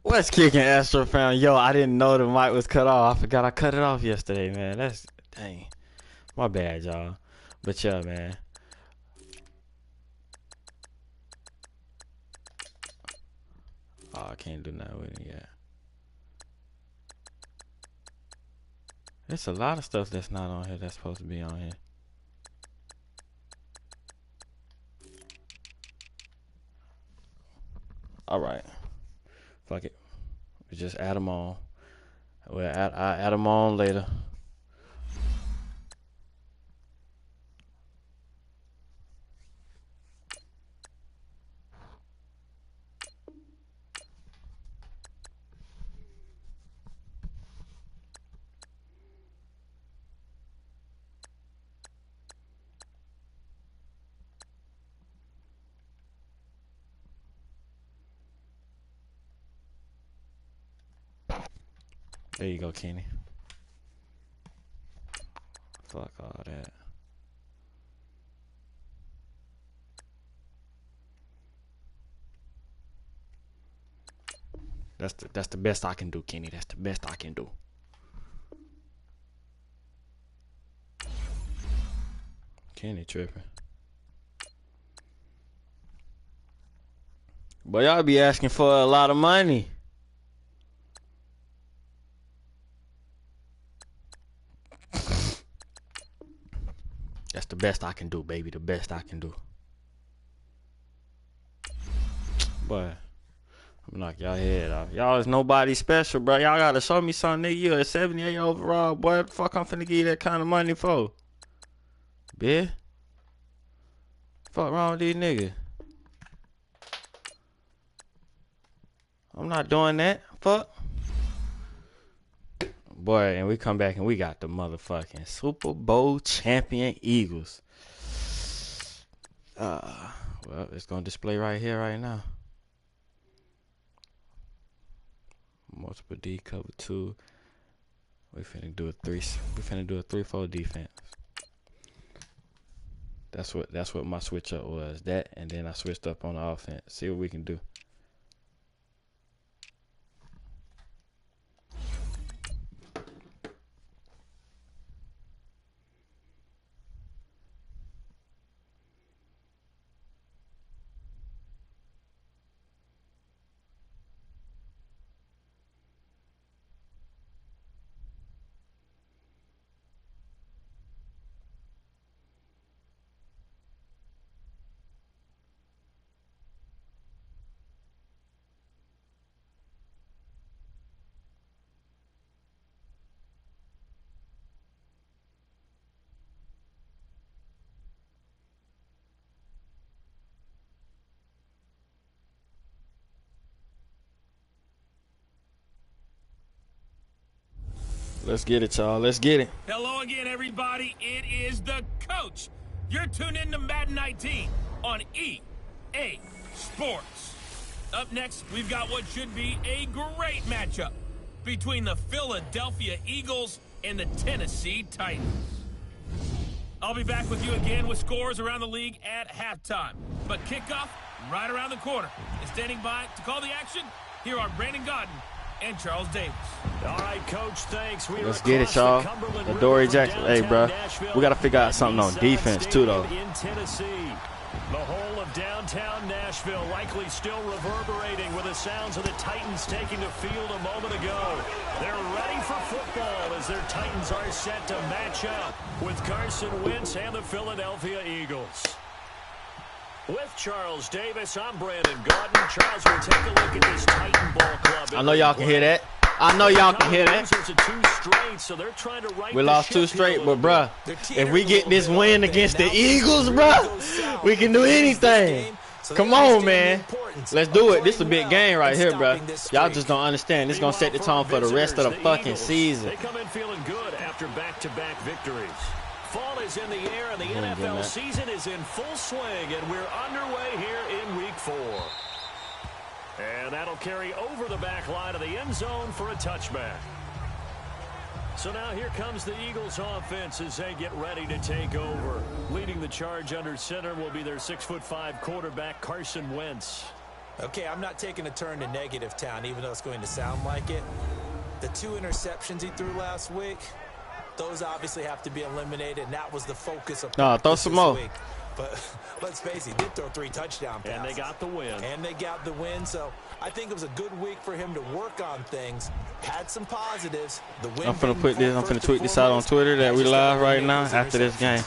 What's kicking, Astro fan? Yo, I didn't know the mic was cut off. I forgot I cut it off yesterday, man. That's dang. My bad, y'all. But yeah, man. Oh, I can't do nothing with it yet. There's a lot of stuff that's not on here that's supposed to be on here. Alright. Fuck it. We just add them on. I'll add them on later. There you go, Kenny. Fuck all that. That's the best I can do, Kenny. That's the best I can do. Kenny tripping. But y'all be asking for a lot of money. That's the best I can do, baby. The best I can do. Boy, I'm knock y'all head off. Y'all is nobody special, bro. Y'all gotta show me something, nigga. You a 78 overall, boy. What the fuck I'm finna give you that kind of money for? Bitch. Fuck wrong with these niggas? I'm not doing that. Fuck. Boy, and we come back and we got the motherfucking Super Bowl champion Eagles. Well, it's gonna display right here, right now. Multiple D cover 2. We finna do a 3-4 defense. That's what my switch up was. That, and then I switched up on the offense. See what we can do. Let's get it, y'all. Let's get it. Hello again, everybody. It is the coach. You're tuned in to Madden 19 on EA Sports. Up next, we've got what should be a great matchup between the Philadelphia Eagles and the Tennessee Titans. I'll be back with you again with scores around the league at halftime. But kickoff right around the corner. And standing by to call the action, here are Brandon Gaudin and Charles Davis. All right, Coach, thanks. Let's get it, y'all. Adoree Jackson. Hey, bro. We got to figure out something on defense, too, though. In Tennessee. The whole of downtown Nashville likely still reverberating with the sounds of the Titans taking the field a moment ago. They're ready for football as their Titans are set to match up with Carson Wentz and the Philadelphia Eagles. With Charles Davis, I'm Brandon Gaudin. Charles, we'll take a look at this Titan Ball Club. I know y'all can hear that. I know y'all can hear that. We lost 2 straight, but bruh, if we get this win against the Eagles, bruh, we can do anything. Come on, man. Let's do it. This is a big game right here, bruh. Y'all just don't understand. This is going to set the tone for the rest of the fucking season. They come in feeling good after back-to-back victories. Fall is in the air, and the NFL season is in full swing, and we're underway here in Week 4. And that'll carry over the back line of the end zone for a touchback. So now here comes the Eagles offense as they get ready to take over. Leading the charge under center will be their 6'5" quarterback, Carson Wentz. Okay, I'm not taking a turn to negative town, even though it's going to sound like it. The 2 interceptions he threw last week, those obviously have to be eliminated, and that was the focus of throw some more. week. But let's face it, he did throw 3 touchdown passes. And they got the win. So I think it was a good week for him to work on things. Had some positives. The win. I'm finna tweet this out on Twitter that we live right now after this game.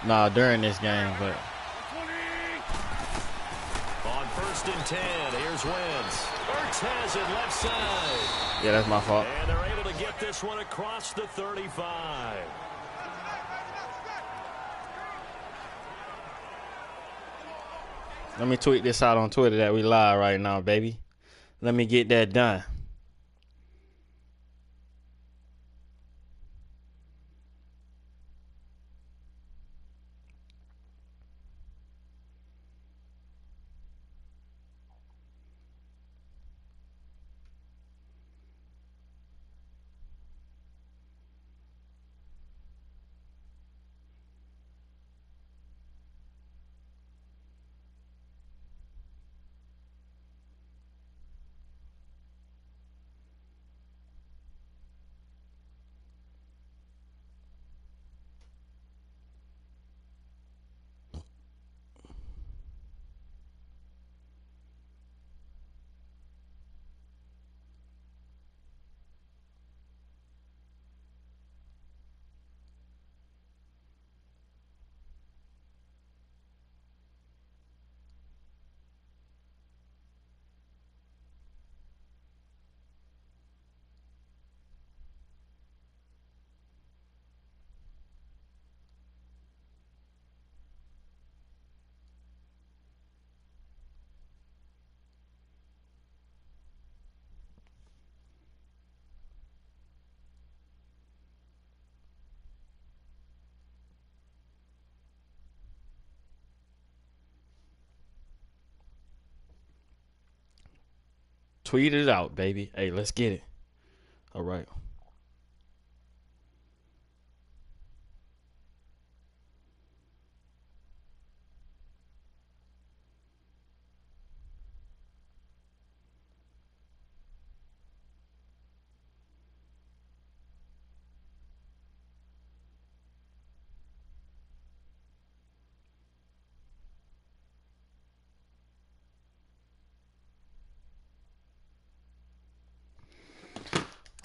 Nah, during this game, but. On 1st and 10, here's Wentz. Ertz has it left side. Yeah, that's my fault. And they're able to get this one across the 35. Let me tweet this out on Twitter that we live right now, baby. Let me get that done. Tweet it out, baby. Hey, let's get it. All right.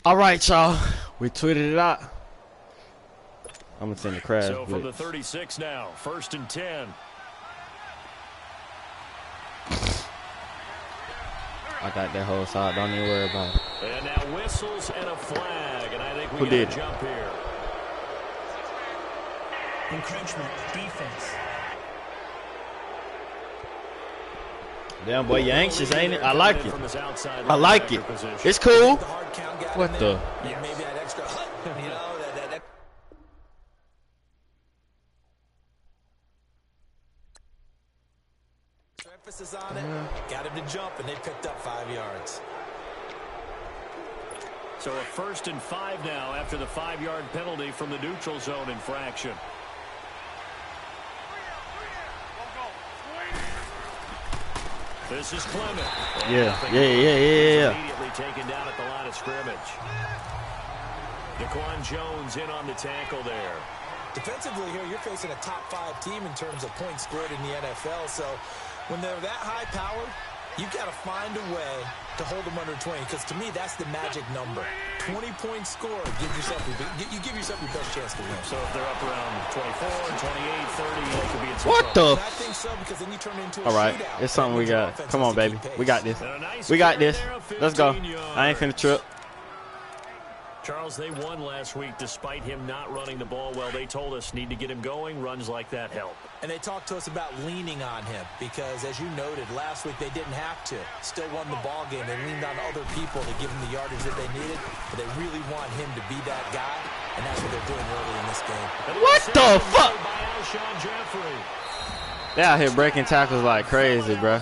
All right, y'all. We tweeted it out. I'm going to send the crash. So from the 36 now, 1st and 10. I got that whole side. Don't even worry about it. And now whistles and a flag, and I think we did got a jump here. Encroachment defense. Damn, boy, you anxious, ain't it? I like it. I like it. It's cool. What the? Yeah, maybe that extra, you know, that. Emphasis on it. Got him to jump, and they picked up 5 yards. So a 1st and 5 now after the 5-yard penalty from the neutral zone infraction. This is Clement. Yeah. Immediately taken down at the line of scrimmage. Daquan Jones in on the tackle there. Defensively here, you're facing a top 5 team in terms of points scored in the NFL. So when they're that high powered, you've got to find a way to hold them under 20. Because to me, that's the magic number. 20 points scored. You give yourself your best chance to win. So if they're up around 24, 28, 30, they could be in some what trouble. the? I think so, because then you turn into a All right. shootout. It's something we got. Come on, baby. We got this. Nice We got this. there of Let's go. 15 yards. I ain't finna trip. Charles, they won last week despite him not running the ball well. They told us need to get him going. Runs like that help. And they talked to us about leaning on him because, as you noted, last week they didn't have to. Still won the ball game. They leaned on other people to give him the yardage that they needed, but they really want him to be that guy, and that's what they're doing early in this game. What the fuck? By Alshon Jeffrey. They out here breaking tackles like crazy, bro.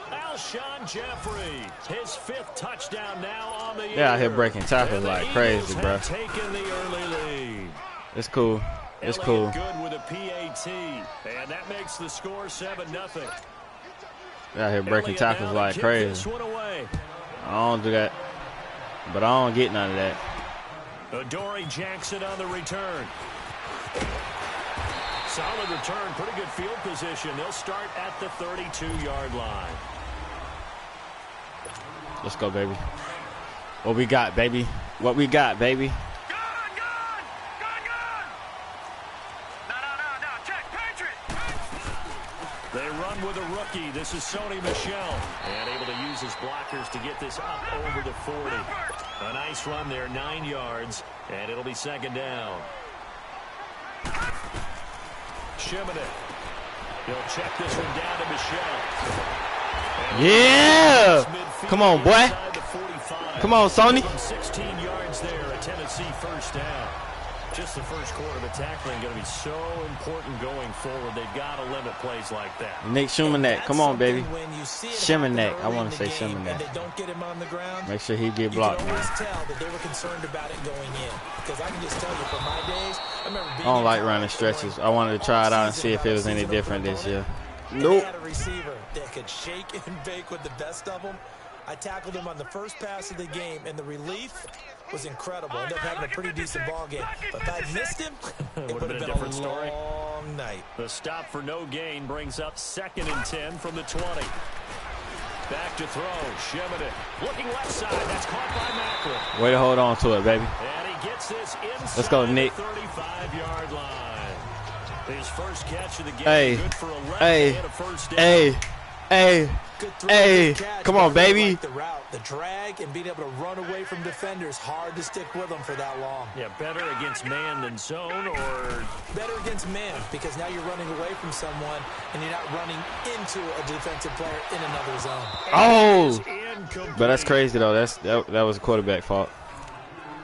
Alshon Jeffrey, his 5th touchdown now on the year. They out here breaking tackles like crazy, bro. Taking the early lead. It's cool. It's cool. Good with a PAT, and that makes the score 7-0. Out here breaking Elliott tackles now like to kick crazy. this one away. I don't do that. But I don't get none of that. Adoree Jackson on the return. Solid return, pretty good field position. They'll start at the 32-yard line. Let's go, baby. What we got, baby? What we got, baby? Gone! No, check, Patriot! They run with a rookie. This is Sony Michel. And able to use his blockers to get this up over the 40. A nice run there, 9 yards. And it'll be second down. Shimonek. He'll check this one down to Michel. Yeah! Come on, boy. Come on, Sony. 16 yards there, a Tennessee first down. Just the first quarter of the tackling going to be so important going forward. They've got to limit plays like that. Nick Shimonek, come on, baby. Shimonek. I want to say They Shimonek. don't get him on the ground. Make sure he get You blocked, can always man. tell that they were concerned about it going in. Because I can just tell you from my days, I remember being I don't in like college running stretches. going I wanted to try it out and offseason see if it was about a any seasonal different this year. component, and Nope. They had a receiver that could shake and bake with the best of them. I tackled him on the first pass of the game, and the relief was incredible. Ended up having a pretty decent ball game. But if I missed him, it would have been a different story. long night. The stop for no gain brings up 2nd and 10 from the 20. Back to throw. Shimonek looking left side. That's caught by Macklin. Way to hold on to it, baby. And he gets this inside Let's go, Nick. the 35-yard line. His first catch of the game. Hey, Good for 11 hey, and a first down. hey. Good throw, Hey, good catch, come but on, I really baby. like the route, the drag, and being able to run away from defenders. Hard to stick with them for that long. Yeah, better against man than zone, or Better against man, because now you're running away from someone, and you're not running into a defensive player in another zone. Oh, incomplete. but that's crazy though. That was a quarterback fault.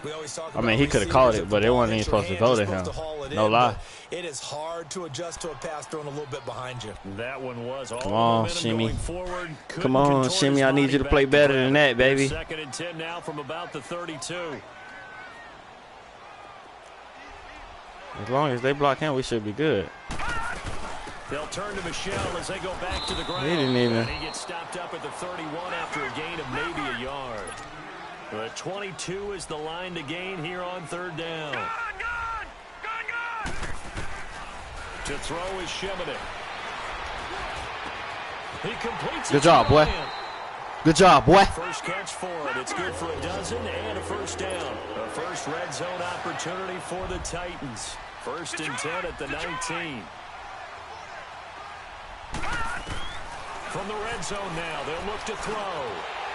We always talk I mean, about he coulda receivers. caught it, If but the it ball wasn't hits even your supposed to hand, go you're to supposed him. haul it No in, lie. but it is hard to adjust to a pass thrown a little bit behind you. That one was all Come on, momentum Shimmy. going forward. Couldn't Come on, contort Shimmy. his I need body you to back play better grab than it. that, baby. 2nd and 10 now from about the 32. As long as they block him, we should be good. They'll turn to Michel as they go back to the ground. He didn't even. And he gets stopped up at the 31 after a gain of maybe a yard. The 22 is the line to gain here on 3rd down. Gone! To throw is Shimonek. He completes Good it job, to boy. Bryant. Good job, boy. First catch for it. It's good for a dozen and a first down. A first red zone opportunity for the Titans. 1st and 10 at the 19. From the red zone now, they'll look to throw.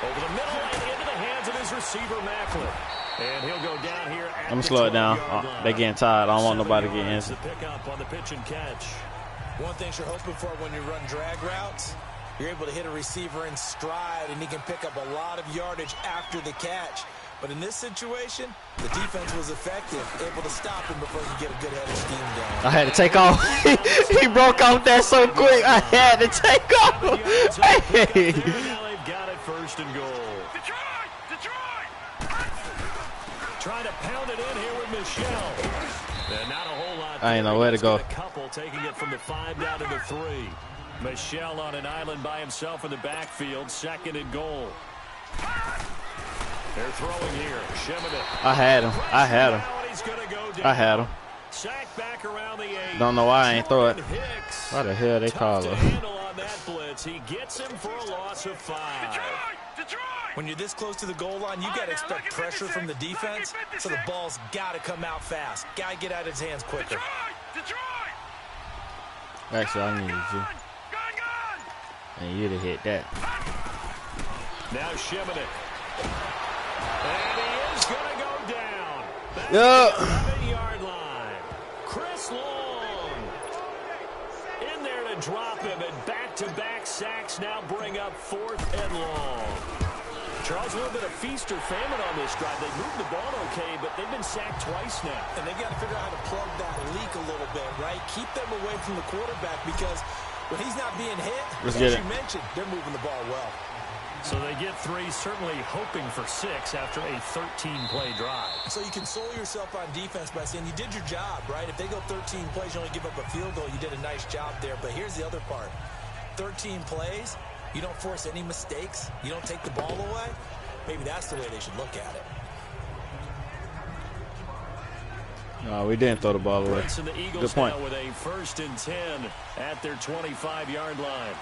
Over the middle and into the hands of his receiver, Macklin. And he'll go down here at I'm gonna the slow it down. 12-yard line. They getting tired. I don't want 7 nobody to get yards, injured. the pickup on the pitch and catch. One thing you're hoping for when you run drag routes, you're able to hit a receiver in stride, and he can pick up a lot of yardage after the catch. But in this situation, the defense was effective, able to stop him before he could get a good head of steam going. I had to take off. He broke off that so quick. I had to take off. Hey. Now they've got it 1st and goal. Detroit! Trying to pound it in here with Michel. And not a whole lot. I ain't there. know where to He's go. got a couple taking it from the 5 down to the 3. Michel on an island by himself in the backfield. 2nd and goal. They're throwing here. Shimonek. I had him. I had him. Now he's gonna go down. I had him. Sack back around the 8. Don't know why I ain't throw it. Jordan Hicks. Why the hell they Tough call to it? handle on that blitz. He gets him for a loss of 5. Detroit! When you're this close to the goal line, you got to expect pressure from the defense, so the ball's got to come out fast. Got to get out of his hands quicker. Detroit! Actually, I needed you. Gone! And you'd have hit that. Now Shimonek. And he is going to go down. Back Yeah. to the 11-yard line. Chris Long in there to drop him, and back-to-back sacks now bring up 4th and long. Charles, a little bit of feast or famine on this drive. They moved the ball okay, but they've been sacked twice now. And they've got to figure out how to plug that leak a little bit, right? Keep them away from the quarterback, because when he's not being hit, Let's as get you it. mentioned, they're moving the ball well. So they get 3, certainly hoping for 6 after a 13-play drive. So you console yourself on defense by saying you did your job, right? If they go 13 plays, you only give up a field goal, you did a nice job there. But here's the other part. 13 plays, You don't force any mistakes. You don't take the ball away. Maybe that's the way they should look at it. No, we didn't throw the ball away. Good point. With a 1st and 10 at their 25-yard line.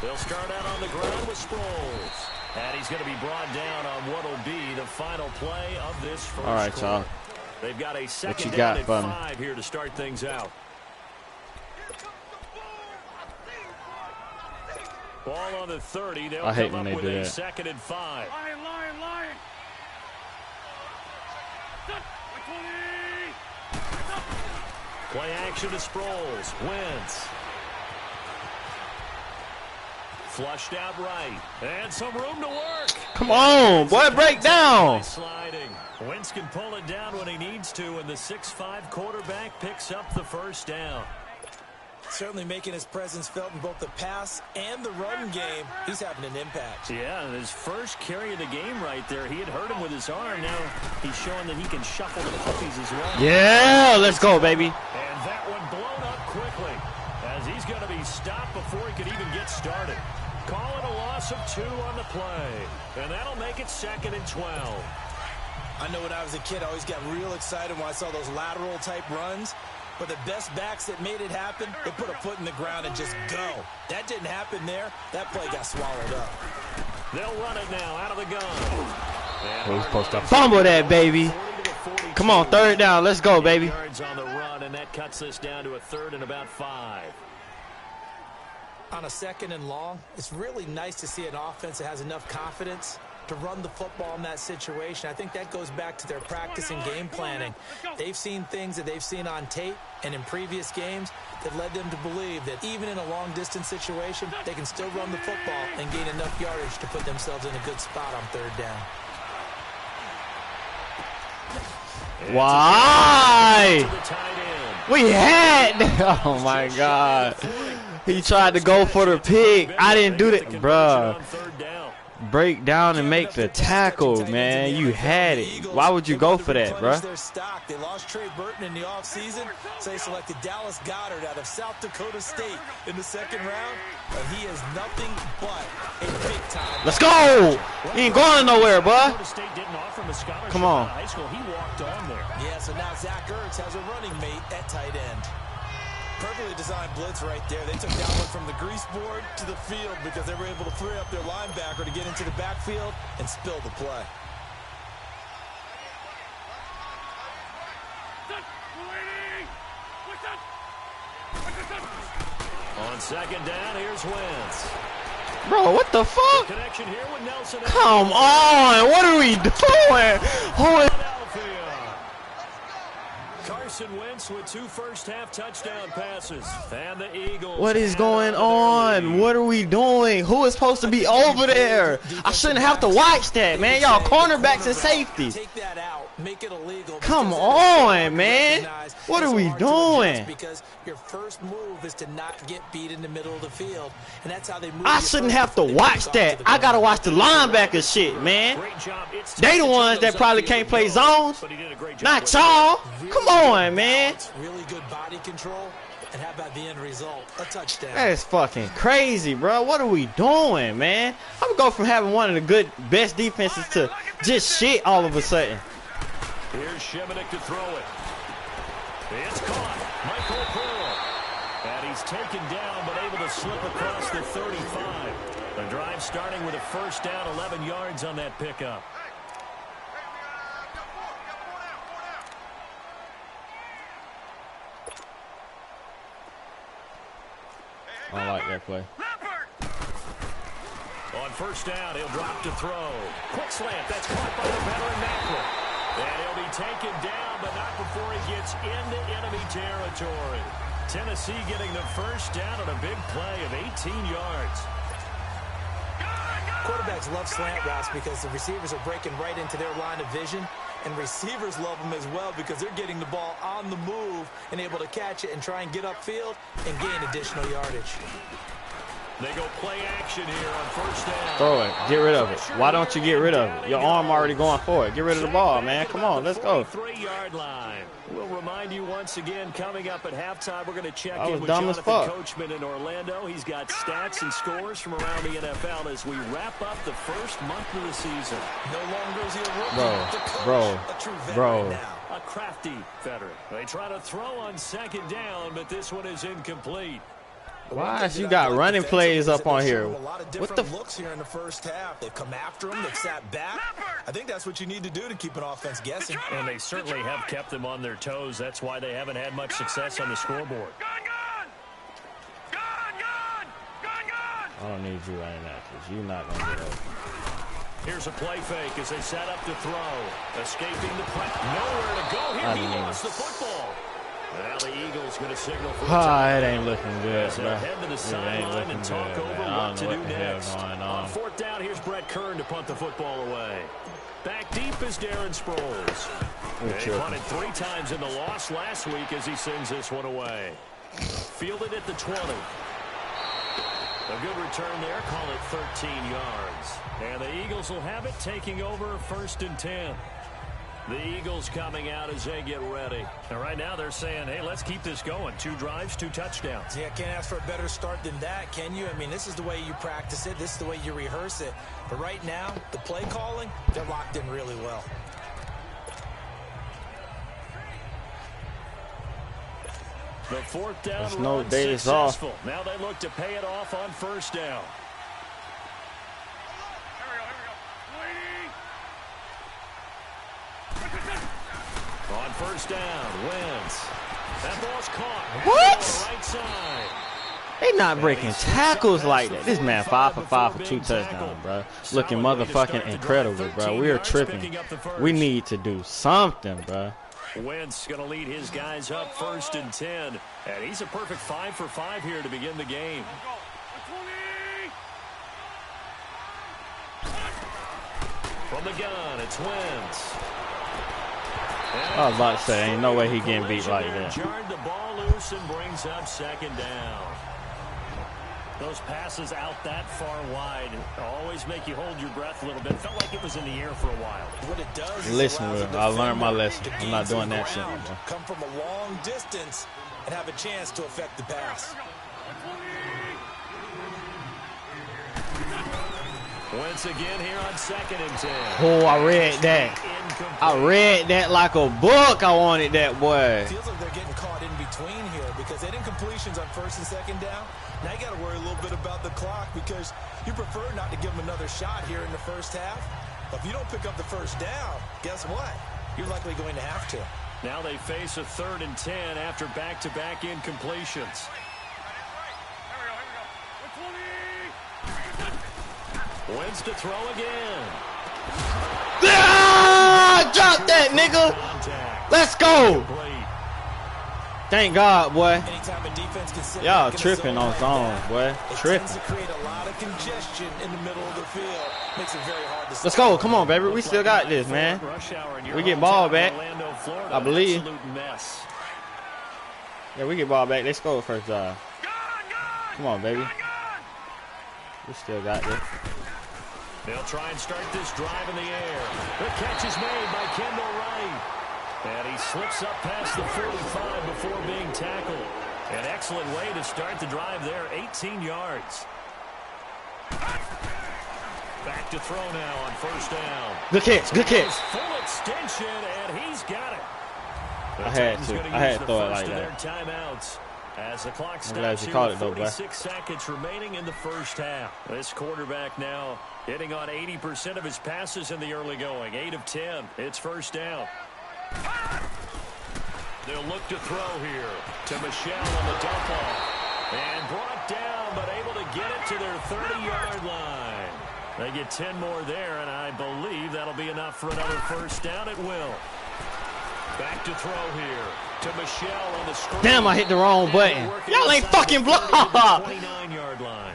They'll start out on the ground with Sproles. And he's going to be brought down on what will be the final play of this first. All right, y'all. They've got a 2nd got down and for me? 5 here to start things out. Ball on the 30. They'll I hate come when up they with do a that. 2nd and 5. Play action to Sproles. Wentz. Flushed out right. And some room to work. Come on, boy, break down. Sliding. Wentz can pull it down when he needs to, and the 6'5" quarterback picks up the 1st down. Certainly making his presence felt in both the pass and the run game. He's having an impact. Yeah, his first carry of the game right there. He had hurt him with his arm. Now he's showing that he can shuffle the puppies as well. Yeah, let's go, baby. And that one blown up quickly as he's going to be stopped before he could even get started. Call it a loss of 2 on the play. And that'll make it 2nd and 12. I know when I was a kid, I always got real excited when I saw those lateral type runs. But the best backs that made it happen, they put a foot in the ground and just go. That didn't happen there. That play got swallowed up. They'll run it now out of the gun. We're supposed to fumble that, baby. Come on, 3rd down. Let's go, baby. Yards on the run, and that cuts this down to a 3rd and about 5. On a 2nd and long, it's really nice to see an offense that has enough confidence to run the football in that situation. I think that goes back to their practice and game planning. They've seen things that they've seen on tape and in previous games that led them to believe that even in a long-distance situation, they can still run the football and gain enough yardage to put themselves in a good spot on 3rd down. Why? We had. Oh, my God. He tried to go for the pick. I didn't do that. Bruh. Break down and make the tackle, man. You had it. Why would you go for that, bro? They lost Trey Burton in the offseason, so they selected Dallas Goedert out of South Dakota State in the 2nd round, and he is nothing but a big-time. Let's go! He ain't going nowhere, bro. Come on. Yeah, so now Zach Ertz has a running mate at tight end. Perfectly designed blitz right there. They took that one from the grease board to the field because they were able to free up their linebacker to get into the backfield and spill the play. On 2nd down, here's Wentz. Bro, what the fuck? Connection here with Nelson. Come on, what are we doing? Who is Carson Wentz with 2 first-half touchdown passes. And the Eagles. What is going on? What are we doing? Who is supposed to be over there? I shouldn't have to watch that, man. Y'all cornerbacks and safeties. Take that out. Make it illegal. Come on, man. What are we doing? Because your first move is to not get beat in the middle of the field, and that's how they move. I shouldn't have to watch that. I gotta watch the linebacker shit, man. They the ones that probably can't play zones. Not y'all. Come on, man. Really good body control. And how about the end result? A touchdown. That is fucking crazy, bro. What are we doing, man? How we go from having one of the best defenses to just shit all of a sudden? Here's Shemenik to throw it. It's caught. Michael Pearl. And he's taken down, but able to slip across the 35. The drive starting with a 1st down, 11 yards on that pickup. I like that play. On 1st down, he'll drop to throw. Quick slant. That's caught by the veteran Macklin. And he'll be taken down, but not before he gets into enemy territory. Tennessee getting the 1st down on a big play of 18 yards. Quarterbacks love slant routes because the receivers are breaking right into their line of vision, and receivers love them as well because they're getting the ball on the move and able to catch it and try and get upfield and gain additional yardage. They go play action here on first down. Throw it. Get rid of it. Why don't you get rid of it? Your arm already going for it. Get rid of the ball, man. Come on, let's go. 43-yard line. We'll remind you once again, coming up at halftime, we're going to check in with dumb as Jonathan fuck. Coachman in Orlando. He's got stats and scores from around the NFL as we wrap up the first month of the season. No longer is he a rookie, Bro, the coach, bro, a true veteran bro. now. A crafty veteran. They try to throw on second down, but this one is incomplete. Why is you got running plays up on here? A lot of What the different looks here in the first half. They've come after him. They've sat back. I think that's what you need to do to keep an offense guessing. And they certainly have kept them on their toes. That's why they haven't had much success on the scoreboard. I don't need you running that because you're not going to get open. Here's a play fake as they set up to throw. Escaping the play. Nowhere to go here. He lost the football. Now the Eagles going to signal for It ain't looking good, as bro. they head to the sideline and talk over what to do next. Going On on. fourth down, here's Brett Kern to punt the football away. Back deep is Darren Sproles. They punted 3 times in the loss last week as he sends this one away. Fielded at the 20. A good return there. Call it 13 yards. And the Eagles will have it, taking over first and 10. The Eagles coming out as they get ready. And right now they're saying, hey, let's keep this going. 2 drives, 2 touchdowns. Yeah, can't ask for a better start than that, can you? I mean, this is the way you practice it. This is the way you rehearse it. But right now, the play calling, they're locked in really well. The fourth down There's no run days off. successful. Now they look to pay it off on first down. On first down, Wentz. That ball's caught. What? Right side. They not breaking tackles like that. This man 5 for 5 for 2 touchdowns, bro. Looking motherfucking incredible, bro. We are tripping. We need to do something, bro. Wentz going to lead his guys up first and 10. And he's a perfect 5 for 5 here to begin the game. From the gun, it's Wentz. I was about to say, ain't no way he getting beat like that. Jarred the ball loose and brings up second down. Those passes out that far wide always make you hold your breath a little bit. Felt like it was in the air for a while. What it does is Listen, allows bro, a I learned my defender lesson. to I'm gain not doing some that shit, ground, bro. come from a long distance and have a chance to affect the pass. Once again here on second and 10. Oh, I read that. I read that like a book. I wanted that, boy. Feels like they're getting caught in between here because they didn't completions on first and second down. Now you got to worry a little bit about the clock because you prefer not to give them another shot here in the first half. But if you don't pick up the first down, guess what? You're likely going to have to. Now they face a 3rd and 10 after back-to-back incompletions. Wentz to throw again. Ah, drop that, nigga. Contact. Let's go. Complete. Thank God, boy. Anytime a defense can sit Y'all back in a tripping zone on like zones, that, boy. it Tripping. tends to create a lot of congestion in the middle of the field. Makes it very hard to Let's go. Come on, baby. We still got this, man. Rush hour in your We get ball hometown, back. Orlando, Florida. I believe. Absolute mess. Yeah, we get ball back. They score first drive. Come on, baby. We still got this. They'll try and start this drive in the air. The catch is made by Kendall Wright. And he slips up past the 45 before being tackled. An excellent way to start the drive there, 18 yards. Back to throw now on first down. Good catch. Good catch. Full extension, and he's got it. I had to. I had to throw it like that. Timeouts. As the clock I'm glad stops you here caught with it, though, boy. 46 seconds remaining in the first half. This quarterback now hitting on 80% of his passes in the early going. 8 of 10. It's first down. They'll look to throw here to Michelle on the dump off. And brought down, but able to get it to their 30-yard line. They get 10 more there, and I believe that'll be enough for another first down. It will. Back to throw here to Michelle on the screen. Damn, I hit the wrong button. Y'all ain't fucking block. 29-yard line.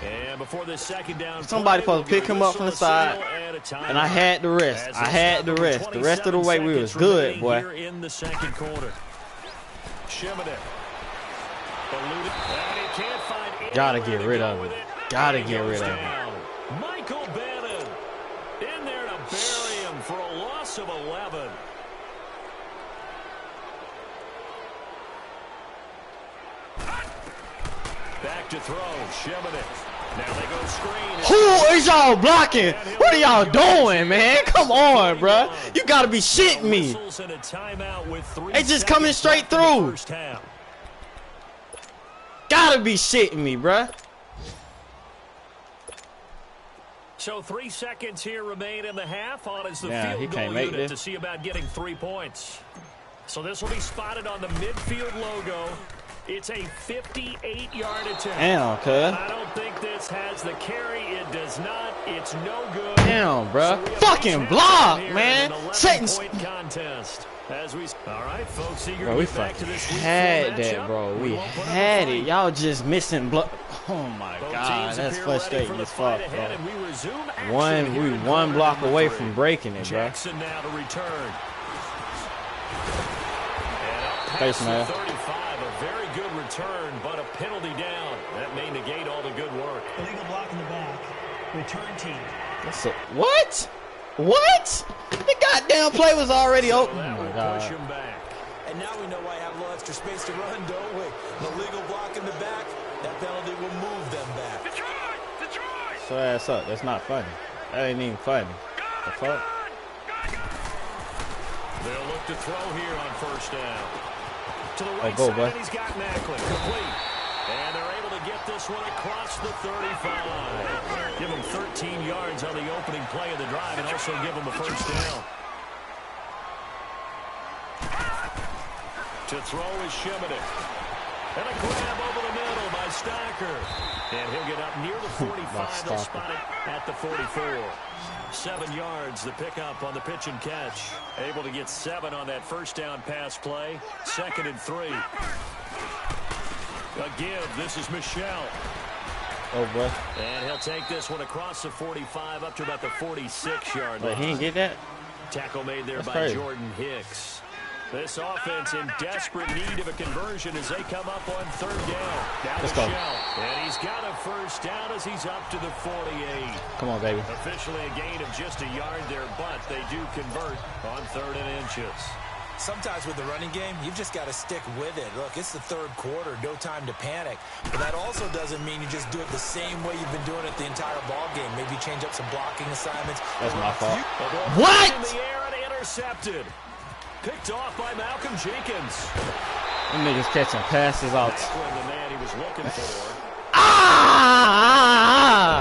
And before the second down, Somebody supposed to pick him up from the side, and I had the rest. I had the rest. The rest of the way, we was good, boy. Here in the second quarter. Shimoda. Eluded. And he can't find Gotta get rid of him. Gotta get rid of him. Michael Bannon in there to bury him for a loss of 11. Back to throw, Shemenek. Now they go screen. Who is y'all blocking? What are y'all doing, man? Come on, bro. You gotta be shitting me. They just coming straight through. Gotta be shitting me, bro. So 3 seconds here remain in the half. On is the Yeah, field goal unit to see about getting 3 points. So this will be spotted on the midfield logo. It's a 58-yard attempt. Damn, cuz. I don't think this has the carry. It does not. It's no good. Damn, bro. So fucking block, man. Point contest. All right, folks, bro, we fucking had that, bro. We had it. Y'all just missing blood. Oh my God, that's frustrating as fuck, bro. We one block away from breaking it, bro. Jackson now to return. Thanks, man. 35, a very good return, but a penalty down. That may negate all the good work. Illegal block in the back. Return team. What? What? The goddamn play was already open. Oh my God. Push him back. And now we know why I have a little extra space to run, don't we? The legal block in the back, that penalty will move them back. So ass up. That's not funny. That ain't even funny. The fuck? They'll look to throw here on first down. To the right go, side, boy. and he's got Macklin. Complete. And they're able to get this one across the 35. Give him 13 yards on the opening play of the drive and also give him a first down. To throw is Shemenek. And a grab over the middle by Stocker. And he'll get up near the 45. They'll spot it at the 44. 7 yards, the pickup on the pitch and catch. Able to get 7 on that first down pass play. 2nd and 3. A give. This is Michel. Oh, boy. And he'll take this one across the 45 up to about the 46-yard But line. he didn't get that? Tackle made there by crazy. Jordan Hicks. This offense in desperate need of a conversion as they come up on 3rd down. Down Let's to go. Shell. And he's got a first down as he's up to the 48. Come on, baby. Officially a gain of just a yard there, but they do convert on 3rd and inches. Sometimes with the running game, you've just got to stick with it. Look, it's the 3rd quarter, no time to panic. But that also doesn't mean you just do it the same way you've been doing it the entire ball game. Maybe change up some blocking assignments. That's my fault. What? In the air and intercepted. Picked off by Malcolm Jenkins. Them niggas catching passes out. Macklin, the man he was looking for.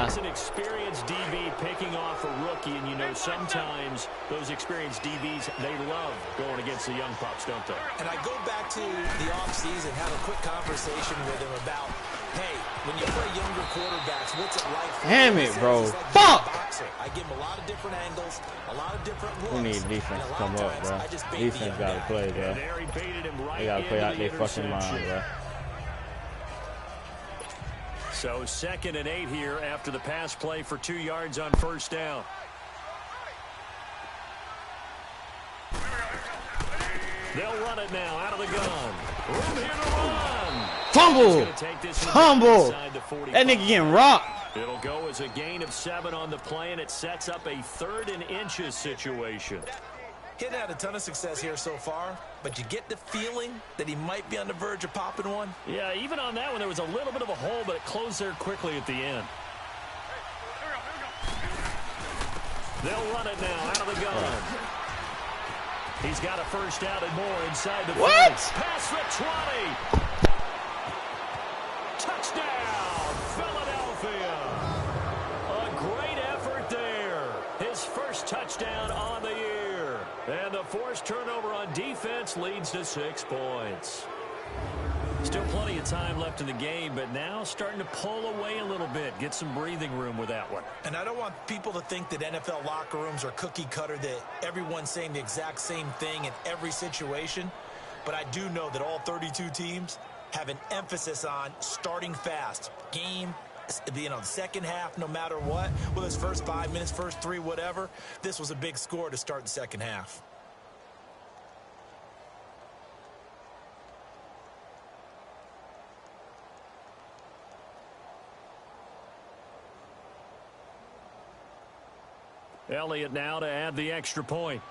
It's an experienced DB picking off a rookie, and you know sometimes those experienced DBs, they love going against the young pups, don't they? And I go back to the offseason, have a quick conversation with him about, hey, when you play younger quarterbacks, what's it like for Damn you? it, bro. It's like Fuck! being a boxer. I give him a lot of different angles, a lot of different looks. We need defense to come up, bro. Defense got to play, bro. And there he baited him right They got to play out into their the fucking mind, interception. bro. So 2nd and 8 here after the pass play for 2 yards on first down. They'll run it now out of the gun. Room here to run. Fumble! Fumble! That nigga getting rocked. It'll go as a gain of 7 on the play, and it sets up a 3rd and inches situation. He'd had a ton of success here so far, but you get the feeling that he might be on the verge of popping one. Yeah, even on that one, there was a little bit of a hole, but it closed there quickly at the end. They'll run it now out of the gun. He's got a first down and more inside the 40. Past the 20. Touchdown, Philadelphia. A great effort there. His first touchdown on the year. And the forced turnover on defense leads to 6 points. Still plenty of time left in the game, but now starting to pull away a little bit. Get some breathing room with that one. And I don't want people to think that NFL locker rooms are cookie cutter, that everyone's saying the exact same thing in every situation. But I do know that all 32 teams have an emphasis on starting fast. Game, you know, the second half, no matter what. Well, his first 5 minutes, first 3, whatever. This was a big score to start the second half. Elliott now to add the extra point.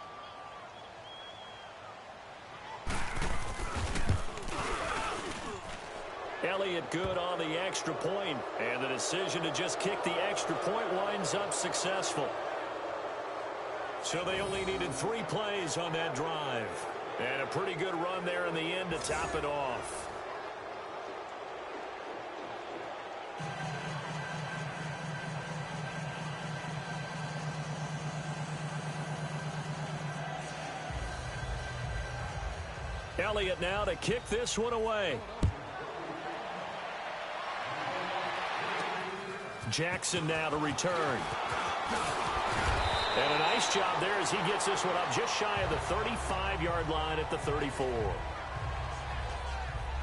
Elliott good on the extra point, and the decision to just kick the extra point winds up successful. So they only needed 3 plays on that drive. And a pretty good run there in the end to top it off. Elliott now to kick this one away. Jackson now to return. And a nice job there as he gets this one up just shy of the 35-yard line at the 34.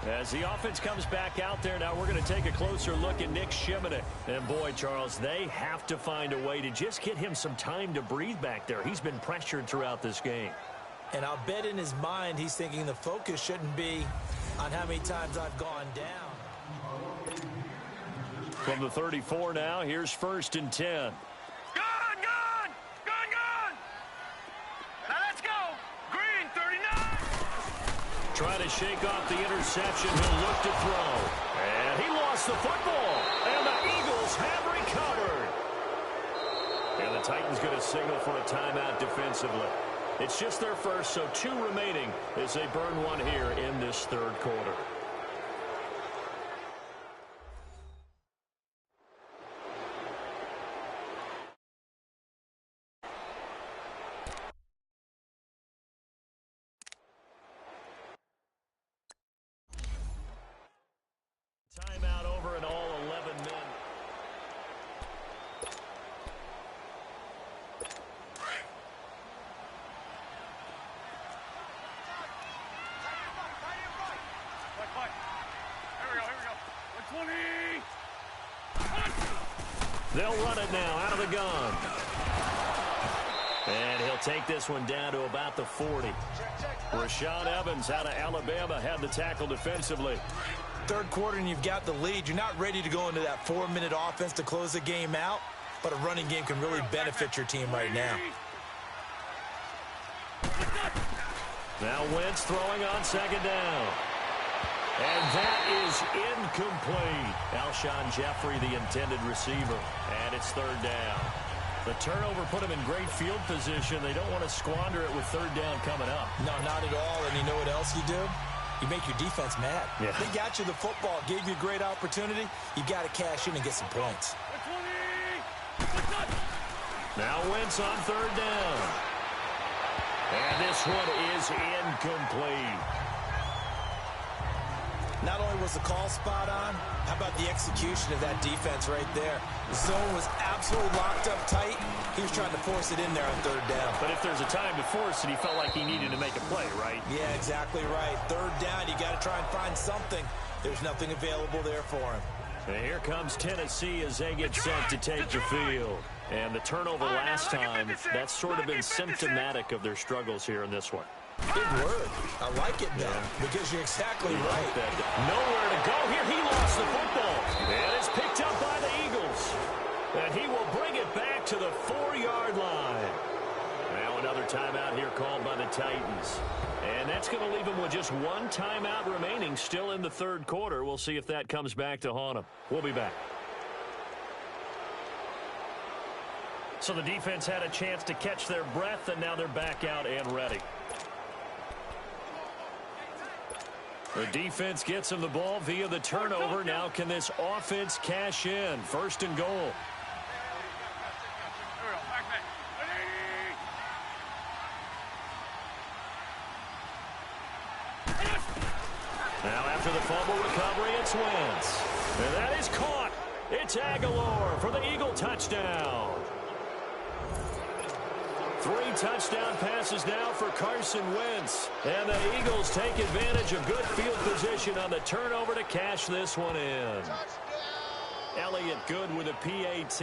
As the offense comes back out there, now we're going to take a closer look at Nick Shimonek. And boy, Charles, they have to find a way to just get him some time to breathe back there. He's been pressured throughout this game. And I'll bet in his mind he's thinking the focus shouldn't be on how many times I've gone down. From the 34 now, here's 1st and 10. Trying to shake off the interception. He'll look to throw. And he lost the football. And the Eagles have recovered. And the Titans going to signal for a timeout defensively. It's just their first, so 2 remaining as they burn one here in this 3rd quarter. Timeout over and all 11 men. They'll run it now out of the gun. And he'll take this one down to about the 40. Rashaan Evans out of Alabama had the tackle defensively. 3rd quarter and you've got the lead. You're not ready to go into that 4-minute offense to close the game out, but a running game can really benefit your team right now. Now Wentz throwing on 2nd down. And that is incomplete. Alshon Jeffrey, the intended receiver. And it's 3rd down. The turnover put them in great field position. They don't want to squander it with 3rd down coming up. No, not at all. And you know what else you do? You make your defense mad. Yeah. They got you the football, gave you a great opportunity. You got to cash in and get some points. Now Wentz on 3rd down. And this one is incomplete. Not only was the call spot on, how about the execution of that defense right there? The zone was absolutely locked up tight. He was trying to force it in there on 3rd down. But if there's a time to force it, he felt like he needed to make a play, right? Yeah, exactly right. 3rd down, you got to try and find something. There's nothing available there for him. And here comes Tennessee as they get set to take the field. And the turnover last time, that's sort of been symptomatic of their struggles here in this one. Big word. I like it, though, because you're exactly right. Nowhere to go here. He lost the football. And it's picked up by the Eagles. And he will bring it back to the 4-yard line. Now another timeout here called by the Titans. And that's going to leave him with just 1 timeout remaining still in the 3rd quarter. We'll see if that comes back to haunt him. We'll be back. So the defense had a chance to catch their breath, and now they're back out and ready. The defense gets him the ball via the turnover. Now can this offense cash in? 1st and goal. Now after the fumble recovery, it's Wentz. And that is caught. It's Aguilar for the Eagle touchdown. 3 touchdown passes now for Carson Wentz. And the Eagles take advantage of good field position on the turnover to cash this one in. Elliott good with a PAT.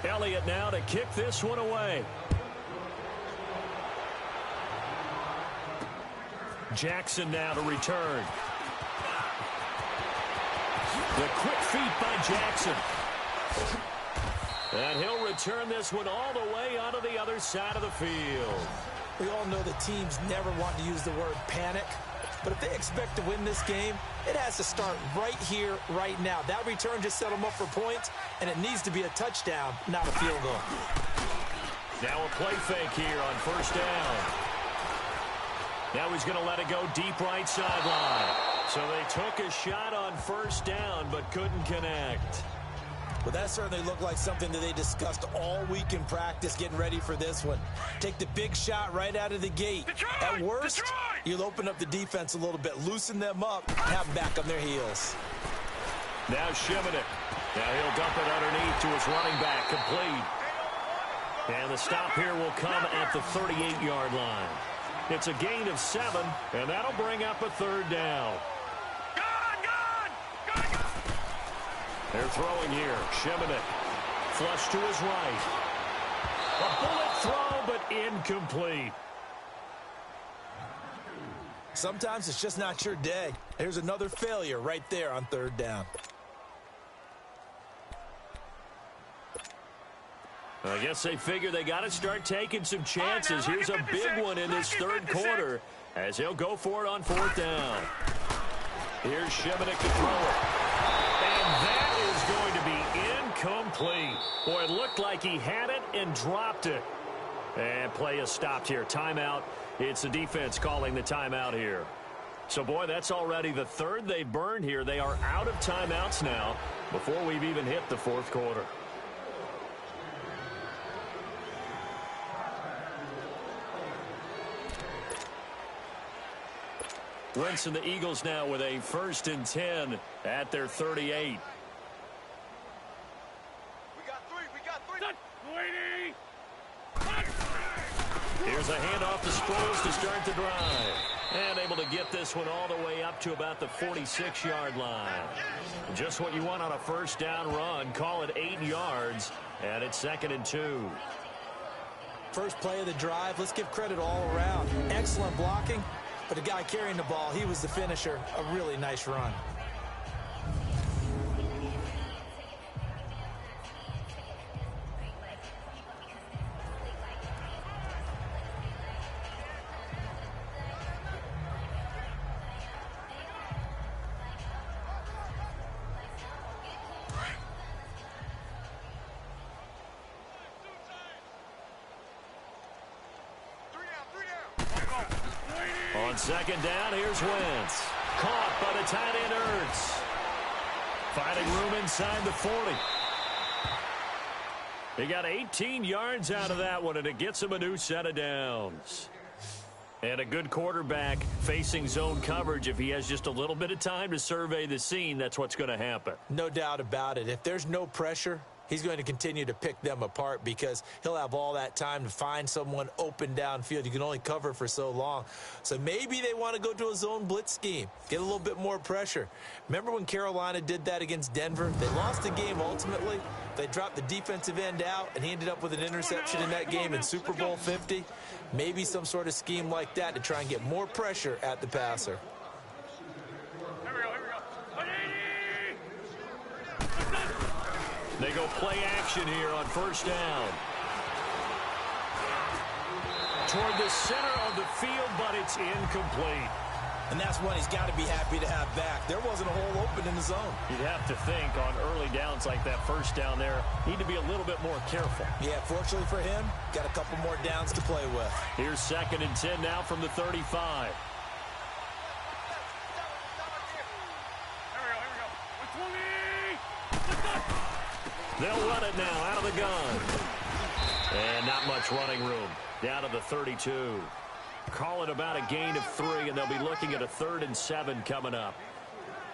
Elliott now to kick this one away. Jackson now to return. The quick feet by Jackson. And he'll return this one all the way onto the other side of the field. We all know that teams never want to use the word panic, but if they expect to win this game, it has to start right here, right now. That return just set them up for points, and it needs to be a touchdown, not a field goal. Now a play fake here on first down. Now he's going to let it go deep right sideline. So they took a shot on first down, but couldn't connect. Well, that certainly looked like something that they discussed all week in practice getting ready for this one. Take the big shot right out of the gate. At worst, you'll open up the defense a little bit, loosen them up, and have them back on their heels. Now Shimonek. Now he'll dump it underneath to his running back, complete. And the stop here will come at the 38-yard line. It's a gain of 7, and that'll bring up a third down. They're throwing here. Shimonek. Flush to his right. A bullet throw, but incomplete. Sometimes it's just not your day. Here's another failure right there on third down. I guess they figure they got to start taking some chances. Here's a big one in this third quarter as he'll go for it on fourth down. Here's Shimonek to throw it. And that is going to be incomplete. Boy, it looked like he had it and dropped it. And play is stopped here. Timeout. It's the defense calling the timeout here. So, boy, that's already the third they burned here. They are out of timeouts now before we've even hit the fourth quarter. Wentz and the Eagles now with a 1st and 10 at their 38. Here's a handoff to Sproles to start the drive. And able to get this one all the way up to about the 46-yard line. Just what you want on a first down run. Call it 8 yards. And it's 2nd and 2. First play of the drive. Let's give credit all around. Excellent blocking. But the guy carrying the ball, he was the finisher. A really nice run. On second down, here's Wentz. Caught by the tight end Ertz. Finding room inside the 40. He got 18 yards out of that one, and it gets him a new set of downs. And a good quarterback facing zone coverage. If he has just a little bit of time to survey the scene, that's what's going to happen. No doubt about it. If there's no pressure, he's going to continue to pick them apart because he'll have all that time to find someone open downfield. You can only cover for so long. So maybe they want to go to a zone blitz scheme, get a little bit more pressure. Remember when Carolina did that against Denver? They lost the game ultimately. They dropped the defensive end out, and he ended up with an interception in that game in Super Bowl 50. Maybe some sort of scheme like that to try and get more pressure at the passer. They go play action here on first down. Toward the center of the field, but it's incomplete. And that's one he's got to be happy to have back. There wasn't a hole open in the zone. You'd have to think on early downs like that first down there, need to be a little bit more careful. Yeah, fortunately for him, got a couple more downs to play with. Here's 2nd and 10 now from the 35. They'll run it now out of the gun. And not much running room. Down to the 32. Call it about a gain of 3, and they'll be looking at a 3rd and 7 coming up.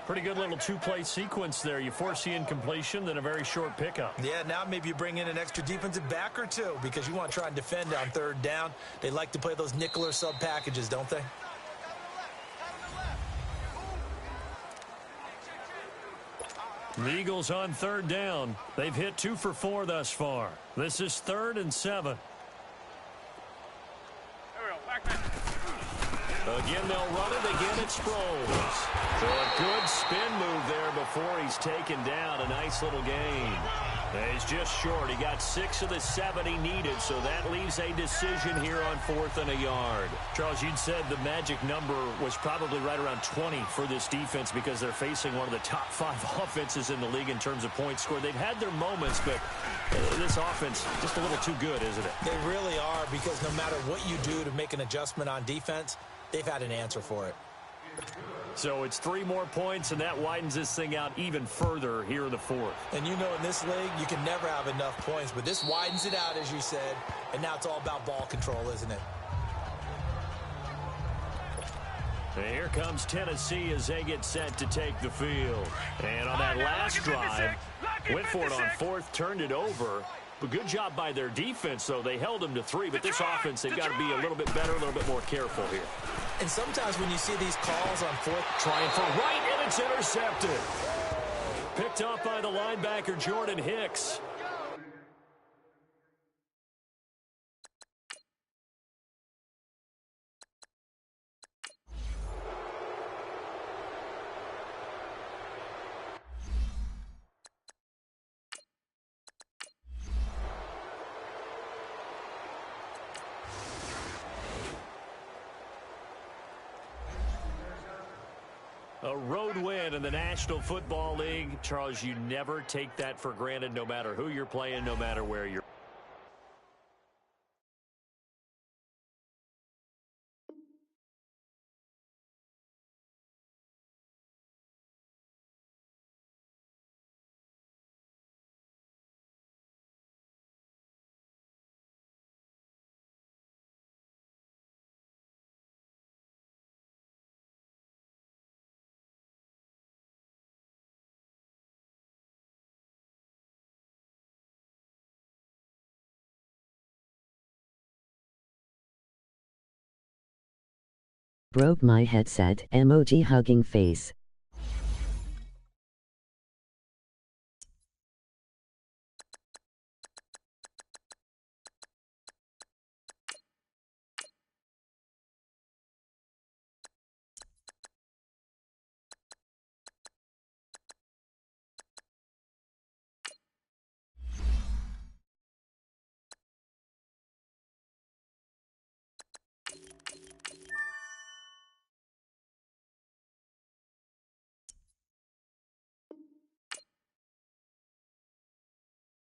Pretty good little two-play sequence there. You force the incompletion, then a very short pickup. Yeah, now maybe you bring in an extra defensive back or two because you want to try and defend on 3rd down. They like to play those nickel or sub packages, don't they? The Eagles on 3rd down. They've hit 2 for 4 thus far. This is 3rd and 7. Again, they'll run it. Again, it's Sproles. So a good spin move there before he's taken down. A nice little gain. He's just short. He got 6 of the 7 he needed, so that leaves a decision here on 4th and a yard. Charles, you'd said the magic number was probably right around 20 for this defense because they're facing one of the top 5 offenses in the league in terms of points scored. They've had their moments, but this offense just a little too good, isn't it? They really are, because no matter what you do to make an adjustment on defense, they've had an answer for it. So it's 3 more points, and that widens this thing out even further here in the 4th. And you know, in this league, you can never have enough points, but this widens it out, as you said, and now it's all about ball control, isn't it? And here comes Tennessee as they get set to take the field. And on that last drive, went for it on 4th, turned it over. But good job by their defense, though. They held them to 3, but this offense, they've got to be a little bit better, a little bit more careful here. And sometimes when you see these calls on 4th, trying for right, and it's intercepted. Picked up by the linebacker, Jordan Hicks. A road win in the National Football League. Charles, you never take that for granted, no matter who you're playing, no matter where you're. Broke my headset emoji hugging face.